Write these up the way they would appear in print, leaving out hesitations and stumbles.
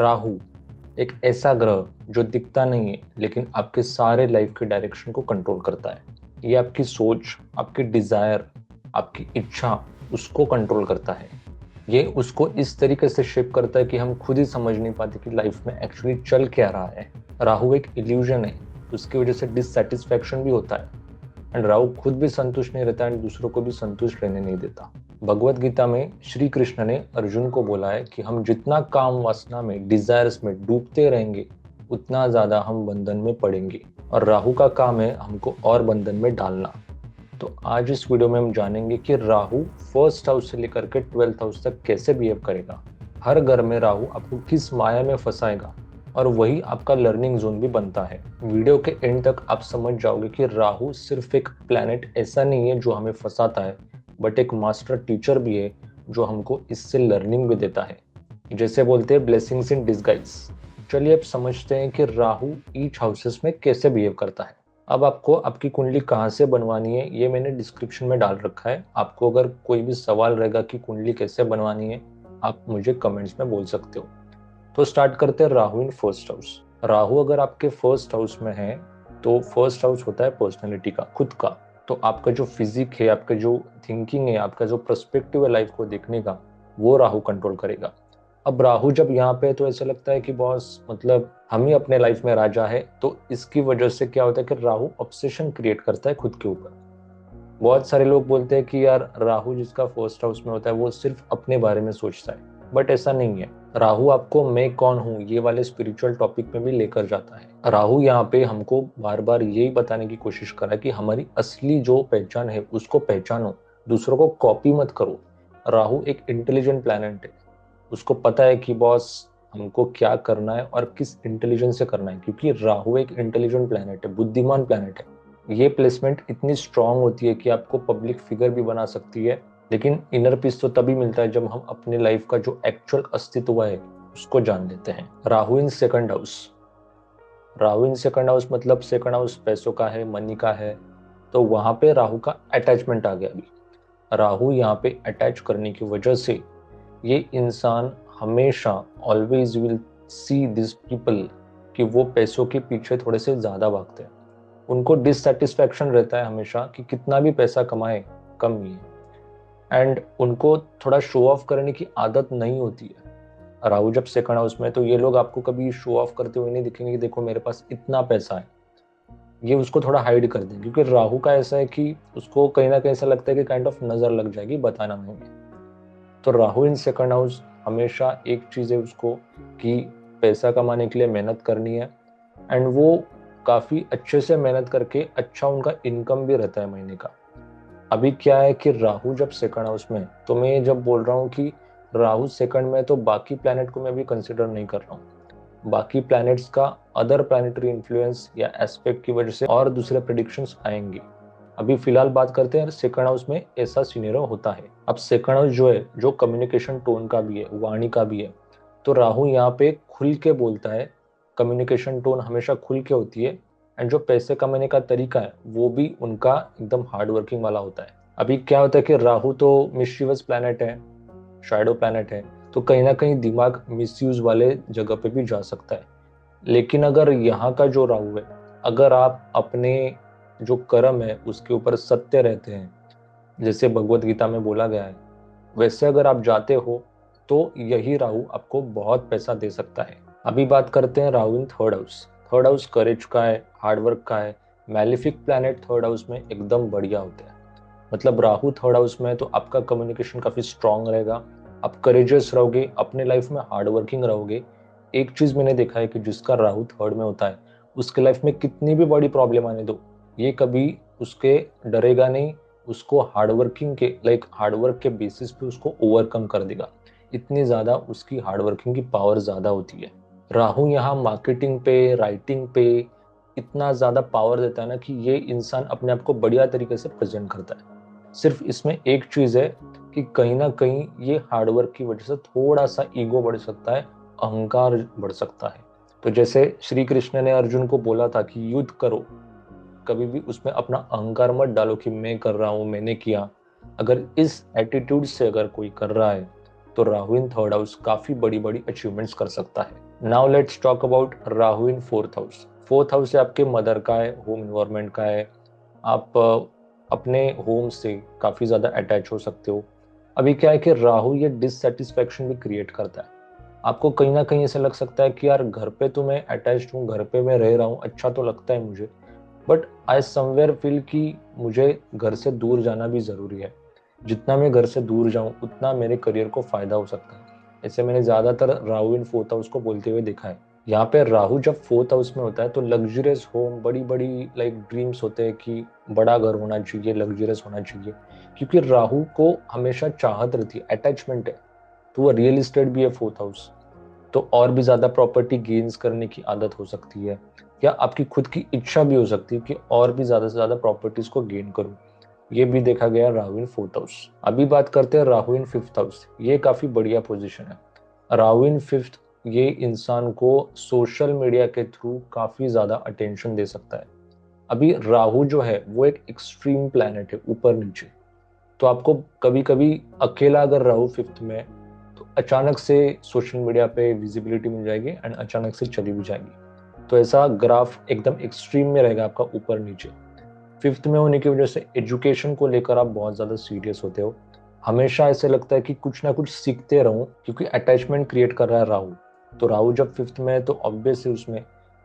राहु एक ऐसा ग्रह जो दिखता नहीं है लेकिन आपके सारे लाइफ के डायरेक्शन को कंट्रोल करता है। ये आपकी सोच, आपकी डिजायर, आपकी इच्छा उसको कंट्रोल करता है। ये उसको इस तरीके से शेप करता है कि हम खुद ही समझ नहीं पाते कि लाइफ में एक्चुअली चल क्या रहा है। राहु एक इल्यूजन है, उसकी वजह से डिससेटिस्फैक्शन भी होता है एंड राहु खुद भी संतुष्ट नहीं रहता एंड दूसरों को भी संतुष्ट रहने नहीं देता। भगवत गीता में श्री कृष्ण ने अर्जुन को बोला है कि हम जितना काम वासना में, डिजायर्स में डूबते रहेंगे उतना ज्यादा हम बंधन में पड़ेंगे, और राहु का काम है हमको और बंधन में डालना। तो आज इस वीडियो में हम जानेंगे कि राहु फर्स्ट हाउस से लेकर के 12th हाउस तक कैसे बिहेव करेगा। हर घर में राहु आपको किस माया में फंसाएगा और वही आपका लर्निंग जोन भी बनता है। वीडियो के एंड तक आप समझ जाओगे कि राहु सिर्फ एक प्लैनेट ऐसा नहीं है जो हमें फंसाता है, बट एक मास्टर टीचर भी है जो हमको इससे लर्निंग भी देता है। जैसे बोलते हैं ब्लेसिंग्स इन डिस्गाइज। चलिए अब समझते हैं कि राहु ईच हाउसेस में कैसे बिहेव करता है। अब आपको आपकी कुंडली कहाँ से बनवानी है ये मैंने डिस्क्रिप्शन में डाल रखा है। आपको अगर कोई भी सवाल रहेगा कि कुंडली कैसे बनवानी है, आप मुझे कमेंट्स में बोल सकते हो। तो स्टार्ट करते हैं Rahu in first house. Rahu अगर आपके फर्स्ट हाउस में है तो फर्स्ट हाउस होता है पर्सनैलिटी का, खुद का। तो आपका जो फिजिक है, आपका जो थिंकिंग है, आपका जो पर्सपेक्टिव है लाइफ को देखने का, वो राहु कंट्रोल करेगा। अब राहु जब यहाँ पे है तो ऐसा लगता है कि बॉस मतलब हम ही अपने लाइफ में राजा है। तो इसकी वजह से क्या होता है कि राहु ऑब्सेशन क्रिएट करता है खुद के ऊपर। बहुत सारे लोग बोलते हैं कि यार राहु जिसका फर्स्ट हाउस में होता है वो सिर्फ अपने बारे में सोचता है, बट ऐसा नहीं है। राहु आपको मैं कौन हूँ ये वाले स्पिरिचुअल टॉपिक में भी लेकर जाता है। राहु यहाँ पे हमको बार बार यही बताने की कोशिश कर रहा है कि हमारी असली जो पहचान है उसको पहचानो, दूसरों को कॉपी मत करो। राहु एक इंटेलिजेंट प्लैनेट है, उसको पता है कि बॉस हमको क्या करना है और किस इंटेलिजेंस से करना है, क्योंकि राहु एक इंटेलिजेंट प्लैनेट है, बुद्धिमान प्लैनेट है। ये प्लेसमेंट इतनी स्ट्रांग होती है कि आपको पब्लिक फिगर भी बना सकती है, लेकिन इनर पीस तो तभी मिलता है जब हम अपने लाइफ का जो एक्चुअल अस्तित्व है उसको जान लेते हैं। Rahu in second house. Rahu in second house मतलब सेकंड हाउस पैसों का है, मनी का है। तो वहां पे राहु का अटैचमेंट आ गया। अभी राहु यहाँ पे अटैच करने की वजह से ये इंसान हमेशा always will see this people कि वो पैसों के पीछे थोड़े से ज्यादा भागते हैं। उनको डिससेटिस्फैक्शन रहता है हमेशा कि कितना भी पैसा कमाए कम ही है, एंड उनको थोड़ा शो ऑफ करने की आदत नहीं होती है। राहु जब सेकंड हाउस में, तो ये लोग आपको कभी शो ऑफ करते हुए नहीं दिखेंगे कि देखो मेरे पास इतना पैसा है। ये उसको थोड़ा हाइड कर देंगे, क्योंकि राहु का ऐसा है कि उसको कहीं ना कहीं ऐसा लगता है कि काइंड ऑफ नजर लग जाएगी, बताना नहीं है। तो राहु इन सेकंड हाउस हमेशा एक चीज है उसको कि पैसा कमाने के लिए मेहनत करनी है, एंड वो काफी अच्छे से मेहनत करके अच्छा उनका इनकम भी रहता है महीने का। अभी क्या है कि राहु जब सेकंड हाउस में, तो मैं जब बोल रहा हूँ कि राहु सेकंड में, तो बाकी प्लैनेट को मैं भी कंसिडर नहीं कर रहा हूँ। बाकी प्लैनेट्स का अदर प्लैनेटरी इन्फ्लुएंस या एस्पेक्ट की वजह से और दूसरे प्रेडिक्शंस आएंगे। अभी फिलहाल बात करते हैं सेकंड हाउस में ऐसा सिनेरियो होता है। अब सेकंड हाउस जो है, जो कम्युनिकेशन टोन का भी है, वाणी का भी है, तो राहु यहाँ पे खुल के बोलता है। कम्युनिकेशन टोन हमेशा खुल के होती है, एंड जो पैसे कमाने का तरीका है वो भी उनका एकदम हार्ड वर्किंग वाला होता है। अभी क्या होता है कि राहु तो मिस्chievous प्लैनेट है, शैडो प्लैनेट है, तो कहीं ना कहीं दिमाग मिसयूज वाले जगह पे भी जा सकता है। लेकिन अगर यहाँ का जो राहु है, अगर आप अपने जो कर्म है उसके ऊपर सत्य रहते हैं, जैसे भगवत गीता में बोला गया है, वैसे अगर आप जाते हो तो यही राहु आपको बहुत पैसा दे सकता है। अभी बात करते हैं Rahu in third house. Third house courage का है, हार्डवर्क का है। मैलिफिक प्लैनेट थर्ड हाउस में एकदम बढ़िया होते हैं। मतलब राहु थर्ड हाउस में है तो आपका कम्युनिकेशन काफी स्ट्रांग रहेगा, आप करेजियस रहोगे, अपने लाइफ में हार्डवर्किंग रहोगे। एक चीज मैंने देखा है कि जिसका राहु थर्ड में होता है उसके लाइफ में कितनी भी बड़ी प्रॉब्लम आने दो, ये कभी उसके डरेगा नहीं, उसको हार्डवर्किंग के हार्डवर्क के बेसिस पे उसको ओवरकम कर देगा। इतनी ज्यादा उसकी हार्डवर्किंग की पावर ज्यादा होती है। राहु यहाँ मार्केटिंग पे, राइटिंग पे इतना ज्यादा पावर देता है ना कि ये इंसान अपने आप को बढ़िया तरीके से प्रेजेंट करता है। सिर्फ इसमें एक चीज है कि कहीं ना कहीं ये हार्डवर्क की वजह से थोड़ा सा ईगो बढ़ सकता है, अहंकार बढ़ सकता है। तो जैसे श्री कृष्ण ने अर्जुन को बोला था कि युद्ध करो, कभी भी उसमें अपना अहंकार मत डालो कि मैं कर रहा हूँ, मैंने किया। अगर इस एटीट्यूड से अगर कोई कर रहा है तो राहु इन थर्ड हाउस काफी बड़ी बड़ी अचीवमेंट्स कर सकता है। Now let's talk about Rahu in fourth house. Fourth house से आपके मदर का है, होम इन्वायरमेंट का है। आप अपने होम से काफी ज्यादा अटैच हो सकते हो। अभी क्या है कि राहु ये डिससेटिस्फेक्शन भी क्रिएट करता है। आपको कहीं ना कहीं ऐसा लग सकता है कि यार घर पे तो मैं अटैच्ड हूँ, घर पे मैं रह रहा हूँ, अच्छा तो लगता है मुझे, बट आई समवेयर फील कि मुझे घर से दूर जाना भी जरूरी है। जितना मैं घर से दूर जाऊं उतना मेरे करियर को फायदा हो सकता है। ऐसे मैंने ज्यादातर राहु इन फोर्थ हाउस को बोलते हुए देखा है। यहाँ पे राहु जब फोर्थ हाउस में होता है तो लग्जरियस होम, बड़ी बड़ी लाइक ड्रीम्स होते हैं कि बड़ा घर होना चाहिए, लग्जरियस होना चाहिए, क्योंकि राहु को हमेशा चाहत रहती है, अटैचमेंट है। तो वो रियल इस्टेट भी है फोर्थ हाउस, तो और भी ज्यादा प्रॉपर्टी गेन्स करने की आदत हो सकती है, या आपकी खुद की इच्छा भी हो सकती है कि और भी ज्यादा से ज्यादा प्रॉपर्टीज को गेन करूं। ये भी देखा गया राहु इन फोर्थ हाउस। अभी बात करते हैं राहु इन फिफ्थ हाउस। ये काफी बढ़िया पोजीशन है। राहु इन फिफ्थ, ये इंसान को सोशल मीडिया के थ्रू काफी ज्यादा अटेंशन दे सकता है। अभी राहु जो है वो एक एक्सट्रीम प्लैनेट है, ऊपर नीचे। तो आपको कभी कभी अकेला अगर राहु फिफ्थ में, तो अचानक से सोशल मीडिया पे विजिबिलिटी मिल जाएगी एंड अचानक से चली भी जाएगी। तो ऐसा ग्राफ एकदम एक्सट्रीम में रहेगा आपका, ऊपर नीचे। फिफ्थ में होने की वजह से एजुकेशन को लेकर आप बहुत ज्यादा सीरियस होते हो। हमेशा ऐसे लगता है कि कुछ ना कुछ सीखते रहूं, क्योंकि अटैचमेंट क्रिएट कर रहा है राहु। तो राहु जब फिफ्थ में है तो ऑब्वियस है उसमें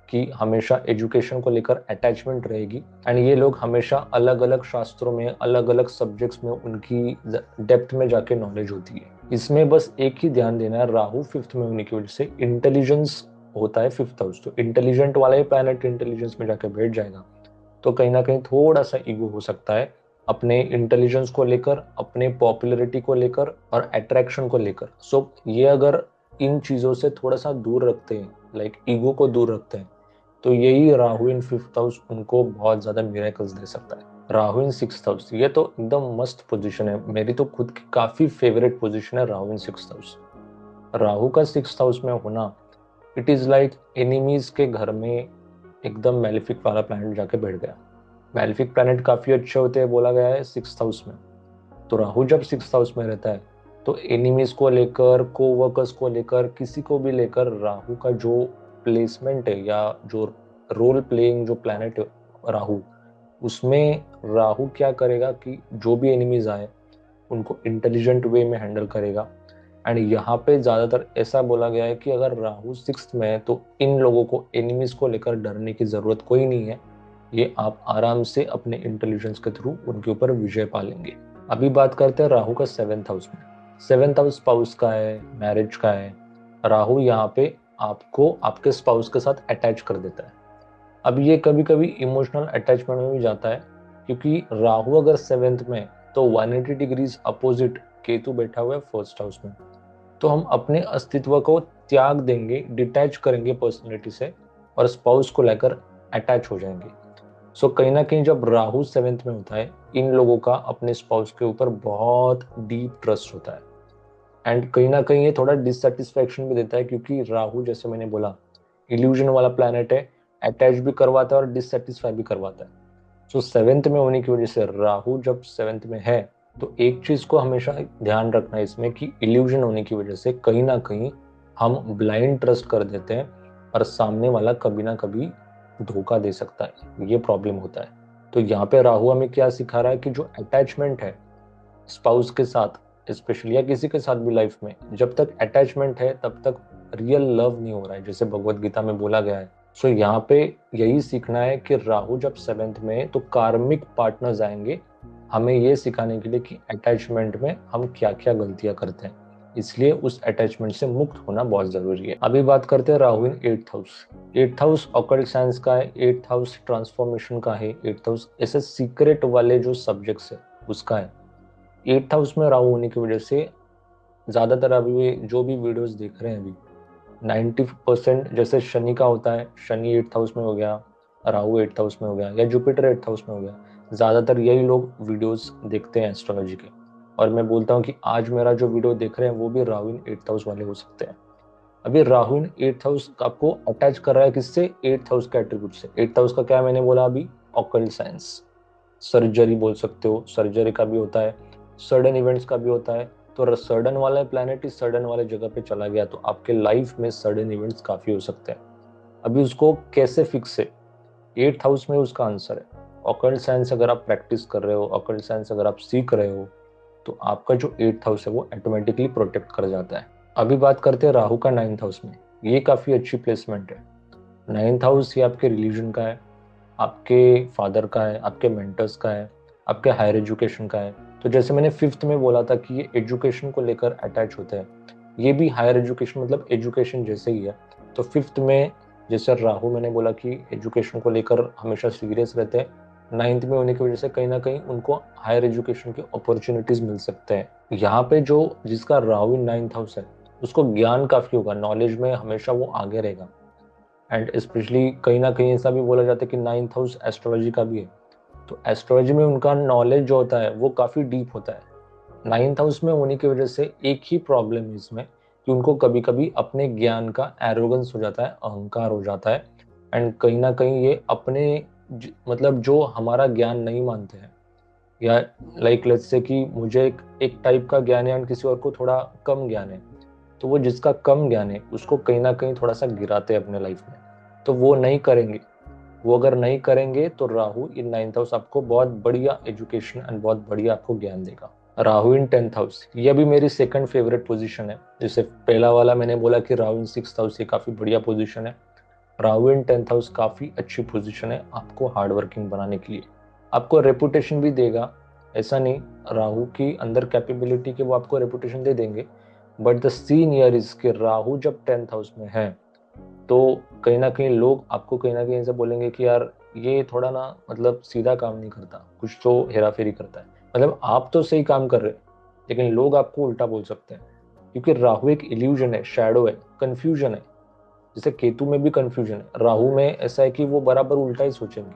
कि हमेशा एजुकेशन को लेकर अटैचमेंट रहेगी। एंड ये लोग हमेशा अलग अलग शास्त्रों में, अलग अलग सब्जेक्ट्स में उनकी डेप्थ में जाके नॉलेज होती है। इसमें बस एक ही ध्यान देना है, राहु फिफ्थ में होने की वजह से इंटेलिजेंस होता है फिफ्थ हाउस, तो इंटेलिजेंट वाला ही प्लैनेट इंटेलिजेंस में जाके बैठ जाएगा। तो कहीं ना कहीं थोड़ा सा ईगो हो सकता है अपने इंटेलिजेंस को लेकर, अपने पॉपुलैरिटी को लेकर और अट्रैक्शन को लेकर। सो ये अगर इन चीजों से थोड़ा सा दूर रखते हैं, लाइक ईगो को दूर रखते हैं, तो यही राहु इन फिफ्थ हाउस उनको बहुत ज्यादा मिरेकल्स दे सकता है। राहु इन सिक्स्थ हाउस, ये तो एकदम मस्त पोजीशन है, मेरी तो खुद की काफी फेवरेट पोजीशन है राहु इन सिक्स्थ हाउस। राहु का सिक्स्थ हाउस में होना, इट इज लाइक एनिमीज के घर में एकदम मैलिफिक वाला प्लैनेट जाके बैठ गया। मैलिफिक प्लैनेट काफी अच्छे होते हैं बोला गया है सिक्स्थ हाउस में। तो राहु जब सिक्स्थ हाउस में रहता है तो एनिमीज को लेकर, कोवर्कर्स को लेकर, किसी को भी लेकर राहु का जो प्लेसमेंट है या जो रोल प्लेइंग जो प्लैनेट है राहु, उसमें राहु क्या करेगा कि जो भी एनिमीज आए उनको इंटेलिजेंट वे में हैंडल करेगा। एंड यहाँ पे ज्यादातर ऐसा बोला गया है कि अगर राहु सिक्स्थ में है तो इन लोगों को, एनिमीज को लेकर डरने की जरूरत कोई नहीं है। ये आप आराम से अपने इंटेलिजेंस के थ्रू उनके ऊपर विजय पा लेंगे। अभी बात करते हैं राहु का सेवेंथ हाउस में। सेवेंथ हाउस स्पाउस का है, मैरिज का है। राहु यहाँ पे आपको आपके स्पाउस के साथ अटैच कर देता है। अब ये कभी कभी इमोशनल अटैचमेंट में भी जाता है, क्योंकि राहु अगर सेवेंथ में तो 180 डिग्रीज अपोजिट केतु बैठा हुआ है फर्स्ट हाउस में। तो हम अपने अस्तित्व को त्याग देंगे, डिटैच करेंगे पर्सनैलिटी से, और स्पाउस को लेकर अटैच हो जाएंगे। सो कहीं ना कहीं जब राहु सेवेंथ में होता है, इन लोगों का अपने स्पाउस के ऊपर बहुत डीप ट्रस्ट होता है। एंड कहीं ना कहीं ये थोड़ा डिससेटिस्फैक्शन भी देता है, क्योंकि राहु जैसे मैंने बोला इल्यूजन वाला प्लैनेट है, अटैच भी करवाता है और डिससेटिस्फाई भी करवाता है। सो सेवेंथ में होने की वजह से राहु जब सेवेंथ में है तो एक चीज को हमेशा ध्यान रखना है इसमें कि इल्यूजन होने की वजह से कहीं ना कहीं हम ब्लाइंड ट्रस्ट कर देते हैं और सामने वाला कभी ना कभी धोखा दे सकता है, ये प्रॉब्लम होता है। तो यहाँ पे राहु हमें क्या सिखा रहा है कि जो अटैचमेंट है स्पाउस के साथ स्पेशली, या किसी के साथ भी लाइफ में, जब तक अटैचमेंट है तब तक रियल लव नहीं हो रहा है, जैसे भगवत गीता में बोला गया है। सो यहाँ पे यही सीखना है कि राहु जब सेवेंथ में है तो कार्मिक पार्टनर्स आएंगे हमें ये सिखाने के लिए कि अटैचमेंट में हम क्या क्या गलतियां करते हैं, इसलिए उस अटैचमेंट से मुक्त होना बहुत जरूरी है। अभी बात करते हैं Rahu in eighth house. Eighth house occult science का है, एट्थ हाउस ट्रांसफॉर्मेशन का है, एट्थ हाउस ऐसे सीक्रेट वाले जो सब्जेक्ट्स है उसका है। एट्थ हाउस में राहु होने की वजह से ज्यादातर अभी जो भी वीडियोस देख रहे हैं अभी 90% जैसे शनि का होता है, शनि एट्थ हाउस में हो गया, राहु एट्थ हाउस में हो गया, या जुपिटर एट्थ हाउस में हो गया, ज्यादातर यही लोग वीडियोस देखते हैं एस्ट्रोलॉजी के। और मैं बोलता हूँ कि आज मेरा जो वीडियो देख रहे हैं वो भी राहु इन एट्थ हाउस वाले हो सकते हैं। अभी राहु इन एट्थ हाउस आपको अटैच कर रहा है किससे? एट्थ हाउस के एट्रीब्यूट से। एट्थ हाउस का क्या मैंने बोला अभी? ऑकल्ट साइंस, सर्जरी बोल सकते हो, सर्जरी का भी होता है, सडन इवेंट्स का भी होता है, तो सडन वाला प्लैनेट ही सडन वाले जगह पे चला गया तो आपके लाइफ में सडन इवेंट्स काफी हो सकते हैं। अभी उसको कैसे फिक्स है, 8th हाउस में उसका आंसर है। ऑकल्ट साइंस अगर आप प्रैक्टिस कर रहे हो, ऑकल्ट साइंस अगर आप सीख रहे हो, तो आपका जो 8th हाउस है वो ऑटोमेटिकली प्रोटेक्ट कर जाता है। अभी बात करते हैं राहु का 9th हाउस में। ये काफी अच्छी प्लेसमेंट है। 9th हाउस ये आपके रिलीजन का है, आपके फादर का है, आपके मेंटर्स का है, आपके हायर एजुकेशन का है। तो जैसे मैंने 5th में बोला था कि ये एजुकेशन को लेकर अटैच होते हैं, ये भी हायर एजुकेशन मतलब एजुकेशन जैसे ही है। तो 5th में जैसे राहु मैंने बोला कि एजुकेशन को लेकर हमेशा सीरियस रहते हैं, 9th में होने की वजह से कहीं ना कहीं उनको हायर एजुकेशन की अपॉर्चुनिटीज मिल सकते हैं। यहाँ पे जो जिसका राहु इन 9th हाउस है उसको ज्ञान काफी होगा, नॉलेज में हमेशा वो आगे रहेगा। एंड स्पेशली कहीं ना कहीं ऐसा भी बोला जाता है कि 9th हाउस एस्ट्रोलॉजी का भी है, तो एस्ट्रोलॉजी में उनका नॉलेज जो होता है वो काफी डीप होता है। 9th हाउस में होने की वजह से एक ही प्रॉब्लम है इसमें कि उनको कभी कभी अपने ज्ञान का एरोगेंस हो जाता है, अहंकार हो जाता है। एंड कहीं ना कहीं ये अपने मतलब जो हमारा ज्ञान नहीं मानते हैं, या लाइक लेट्स से कि मुझे एक टाइप का ज्ञान है और किसी और को थोड़ा कम ज्ञान है, तो वो जिसका कम ज्ञान है उसको कहीं ना कहीं थोड़ा सा गिराते हैं अपने लाइफ में। तो वो नहीं करेंगे। वो अगर नहीं करेंगे तो राहु इन 9th हाउस आपको बहुत बढ़िया एजुकेशन एंड बहुत बढ़िया आपको ज्ञान देगा। राहु इन 10th हाउस, ये भी मेरी सेकंड फेवरेट पोजीशन है। जैसे पहला वाला मैंने बोला कि राहु इन 6th हाउस, ये काफी बढ़िया पोजीशन है। राहु इन 10th हाउस काफी अच्छी पोजीशन है आपको हार्ड वर्किंग बनाने के लिए। आपको रेपुटेशन भी देगा, ऐसा नहीं, राहु की अंदर कैपेबिलिटी के वो आपको रेपुटेशन दे देंगे। But the scene year is के राहु जब 10th हाउस में है तो कहीं ना कहीं लोग आपको कहीं ना कहीं ऐसे बोलेंगे कि यार ये थोड़ा ना मतलब सीधा काम नहीं करता, कुछ तो हेरा फेरी करता है। मतलब आप तो सही काम कर रहे हैं लेकिन लोग आपको उल्टा बोल सकते हैं, क्योंकि राहु एक इल्यूजन है, शैडो है, कंफ्यूजन है। जैसे केतु में भी कंफ्यूजन है, राहु में ऐसा है कि वो बराबर उल्टा ही सोचेंगे,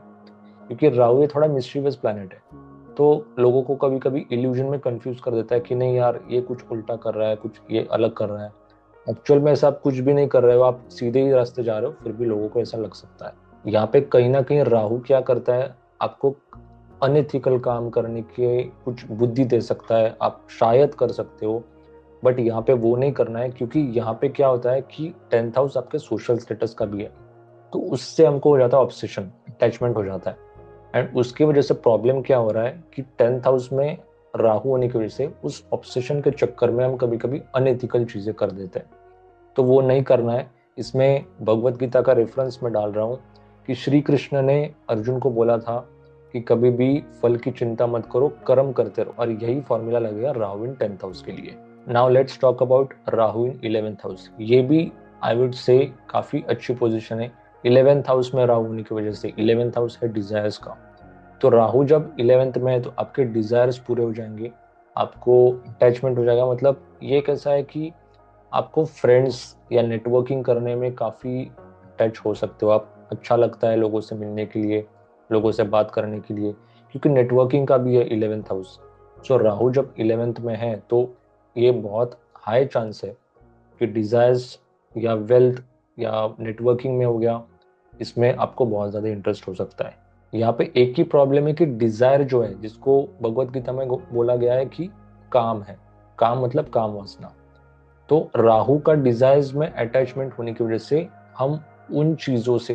क्योंकि राहु ये थोड़ा मिस्टीरियस प्लैनेट है। तो लोगों को कभी कभी इल्यूजन में कंफ्यूज कर देता है कि नहीं यार ये कुछ उल्टा कर रहा है, कुछ ये अलग कर रहा है। एक्चुअल में ऐसा आप कुछ भी नहीं कर रहे हो, आप सीधे ही रास्ते जा रहे हो, फिर भी लोगों को ऐसा लग सकता है। यहाँ पे कहीं ना कहीं राहु क्या करता है, आपको अनएथिकल काम करने के कुछ बुद्धि दे सकता है, आप शायद कर सकते हो। बट यहाँ पे वो नहीं करना है, क्योंकि यहाँ पे क्या होता है कि 10th हाउस आपके सोशल स्टेटस का भी है, तो उससे हमको हो जाता है ऑब्सेशन, अटैचमेंट हो जाता है। एंड उसकी वजह से प्रॉब्लम क्या हो रहा है कि 10th हाउस में राहु होने की वजह से उस ऑब्सेशन के चक्कर में हम कभी कभी अनएथिकल चीजें कर देते हैं। तो वो नहीं करना है। इसमें भगवत गीता का रेफरेंस मैं डाल रहा हूँ कि श्री कृष्ण ने अर्जुन को बोला था कि कभी भी फल की चिंता मत करो, कर्म करते रहो, और यही फॉर्मूला लगेगा राहु इन 10th हाउस के लिए। Now let's talk about Rahu in 11th house. ये भी आई वुड से काफी अच्छी पोजीशन है। 11th हाउस में राहु होने की वजह से, 11th हाउस है डिजायर्स का, तो राहु जब 11th में है तो आपके डिजायर्स पूरे हो जाएंगे, आपको अटैचमेंट हो जाएगा। मतलब ये कैसा है कि आपको फ्रेंड्स या नेटवर्किंग करने में काफ़ी टच हो सकते हो आप, अच्छा लगता है लोगों से मिलने के लिए, लोगों से बात करने के लिए, क्योंकि नेटवर्किंग का भी है 11th हाउस। सो राहु जब 11th में है तो ये बहुत हाई चांस है कि डिज़ायर्स या वेल्थ या नेटवर्किंग में हो गया, इसमें आपको बहुत ज़्यादा इंटरेस्ट हो सकता है। यहाँ पे एक ही प्रॉब्लम है कि डिज़ायर जो है, जिसको भगवत गीता में बोला गया है कि काम है, काम मतलब काम वासना। तो राहु का डिजायर्स में अटैचमेंट होने की वजह से हम उन चीजों से,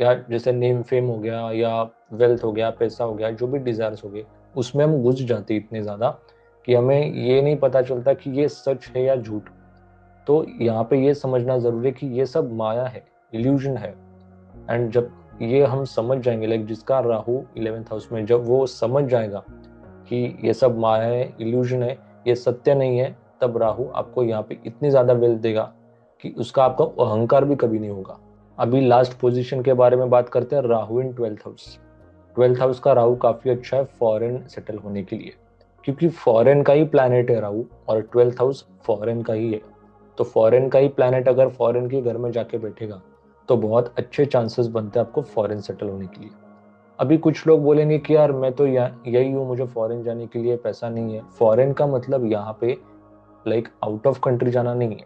या जैसे नेम फेम हो गया या वेल्थ हो गया, पैसा हो गया, जो भी डिजायर्स हो गए, उसमें हम घुस जाते इतने ज्यादा कि हमें ये नहीं पता चलता कि ये सच है या झूठ। तो यहाँ पे ये समझना जरूरी है कि ये सब माया है, इल्यूजन है। एंड जब ये हम समझ जाएंगे, लाइक जिसका राहु 11th हाउस में, जब वो समझ जाएगा कि ये सब माया है, इल्यूजन है, ये सत्य नहीं है, तब राहु आपको यहाँ पे इतनी ज्यादा वेल्थ देगा कि उसका आपका अहंकार भी कभी नहीं होगा। अभी लास्ट पोजीशन के बारे में बात करते हैं, राहु इन 12th हाउस। 12th हाउस का राहु काफी अच्छा है फॉरेन सेटल होने के लिए, क्योंकि फॉरेन का ही प्लैनेट है राहु, और 12th हाउस फॉरेन का ही है। तो फॉरेन का ही प्लैनेट अगर फॉरेन के घर में जाके बैठेगा तो बहुत अच्छे चांसेस बनते हैं आपको फॉरेन सेटल होने के लिए। अभी कुछ लोग बोलेंगे कि यार मैं तो यही हूँ, मुझे फॉरेन जाने के लिए पैसा नहीं है। फॉरेन का मतलब यहाँ पे लाइक आउट ऑफ कंट्री जाना नहीं है।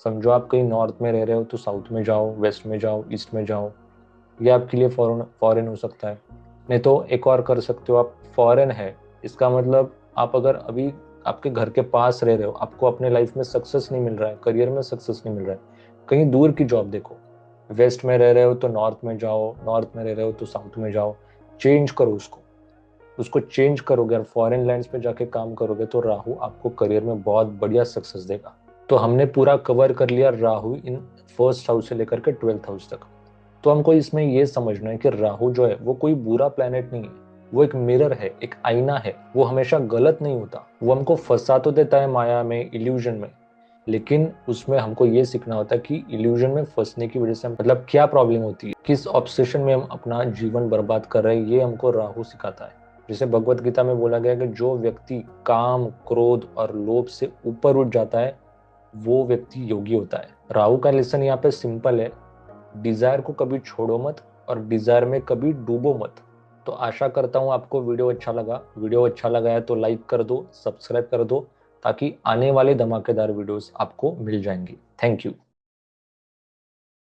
समझो आप कहीं नॉर्थ में रह रहे हो तो साउथ में जाओ, वेस्ट में जाओ, ईस्ट में जाओ, ये आपके लिए फॉरेन फॉरेन हो सकता है। नहीं तो एक और कर सकते हो आप, फॉरेन है इसका मतलब आप अगर अभी आपके घर के पास रह रहे हो, आपको अपने लाइफ में सक्सेस नहीं मिल रहा है, करियर में सक्सेस नहीं मिल रहा है, कहीं दूर की जॉब देखो। वेस्ट में रह रहे हो तो नॉर्थ में जाओ, नॉर्थ में रह रहे हो तो साउथ में जाओ, चेंज करो उसको। उसको चेंज करोगे और फॉरेन लैंड्स पे जाके काम करोगे तो राहु आपको करियर में बहुत बढ़िया सक्सेस देगा। तो हमने पूरा कवर कर लिया राहु इन फर्स्ट हाउस से लेकर के 12th हाउस तक। तो हमको इसमें ये समझना है कि राहु जो है वो कोई बुरा प्लेनेट नहीं है, वो एक मिरर है, एक आईना है। वो हमेशा गलत नहीं होता, वो हमको फंसा तो देता है माया में, इल्यूजन में, लेकिन उसमें हमको ये सीखना होता है कि इल्यूजन में फंसने की वजह से मतलब क्या प्रॉब्लम होती है, किस ऑब्सेशन में हम अपना जीवन बर्बाद कर रहे हैं, ये हमको राहु सिखाता है। जैसे भगवत गीता में बोला गया कि जो व्यक्ति काम, क्रोध और लोभ से ऊपर उठ जाता है वो व्यक्ति योगी होता है। राहु का लेसन यहाँ पे सिंपल है, डिजायर को कभी छोड़ो मत और डिजायर में कभी डूबो मत। तो आशा करता हूँ आपको वीडियो अच्छा लगा। वीडियो अच्छा लगा है तो लाइक कर दो, सब्सक्राइब कर दो, ताकि आने वाले धमाकेदार वीडियोस आपको मिल जाएंगी। Thank you.